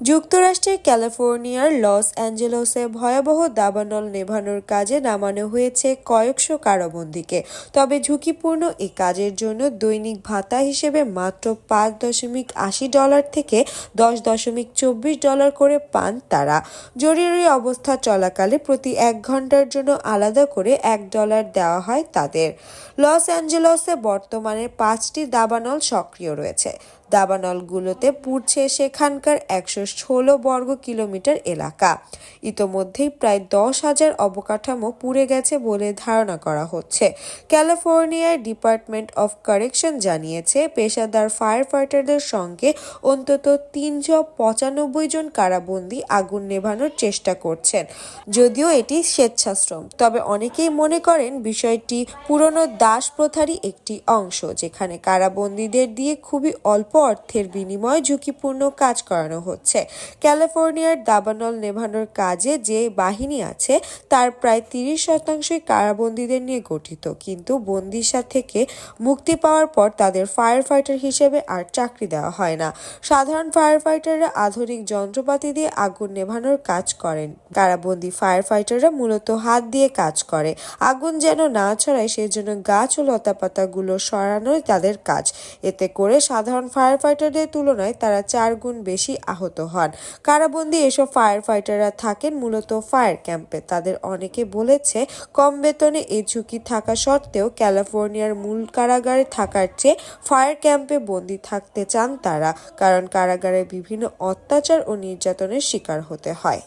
যুক্তরাষ্ট্রের ক্যালিফোর্নিয়ার লস অ্যাঞ্জেলসে ভয়াবহ দাবানল নেভানোর কাজে নামানো হয়েছে কয়েকশো কারাবন্দীকে। তবে ঝুঁকিপূর্ণ এই কাজের জন্য দৈনিক ভাতা হিসেবে মাত্র $5.80 থেকে $10.24 করে পান তারা। জরুরি অবস্থা চলাকালে প্রতি 1 ঘন্টার জন্য আলাদা করে $1 দেওয়া হয় তাদের। লস অ্যাঞ্জেলসে বর্তমানে 5টি দাবানল সক্রিয় রয়েছে। দাবানলগুলোতে পুড়ছে সেখানকার 116 বর্গ কিলোমিটার এলাকা। ইতোমধ্যেই প্রায় 10,000 অবকাঠামো পুড়ে গেছে বলে ধারণা করা হচ্ছে। ক্যালিফোর্নিয়ার ডিপার্টমেন্ট অফ কারেকশন জানিয়েছে, পেশাদার ফায়ার ফাইটারদের সঙ্গে অন্তত 395 জন কারাবন্দী আগুন নেভানোর চেষ্টা করছেন। যদিও এটি স্বেচ্ছাশ্রম, তবে অনেকেই মনে করেন বিষয়টি পুরনো দাস প্রথারই একটি অংশ, যেখানে কারাবন্দীদের দিয়ে খুবই অল্প অর্থের বিনিময়ে ঝুঁকিপূর্ণ কাজ করানো হচ্ছে। ক্যালিফোর্নিয়ার দাবানল নেভানোর কাজে যে বাহিনী আছে তার প্রায় 30% কারাবন্দীদের নিয়ে গঠিত, কিন্তু বন্দিশা থেকে মুক্তি পাওয়ার পর তাদের ফায়ার ফাইটার হিসেবে আর চাকরি দেওয়া হয় না। সাধারণ ফায়ার ফাইটাররা আধুনিক যন্ত্রপাতি দিয়ে আগুন নেভানোর কাজ করেন। কারাবন্দী ফায়ার ফাইটাররা মূলত হাত দিয়ে কাজ করে। আগুন যেন না ছড়ায় সেজন্য গাছ ও লতাপাতাগুলো সরানোই তাদের কাজ। এতে করে সাধারণ ফায়ার ফাইটারদের তুলনায় তারা 4 গুণ বেশি আহত হন। কারাবন্দী এসব ফায়ার ফাইটাররা থাকেন মূলত ফায়ার ক্যাম্পে। তাদের অনেকে বলেছে, কম বেতনে এই ঝুঁকি থাকা সত্ত্বেও ক্যালিফোর্নিয়ার মূল কারাগারে থাকার চেয়ে ফায়ার ক্যাম্পে বন্দী থাকতে চান তারা, কারণ কারাগারে বিভিন্ন অত্যাচার ও নির্যাতনের শিকার হতে হয়।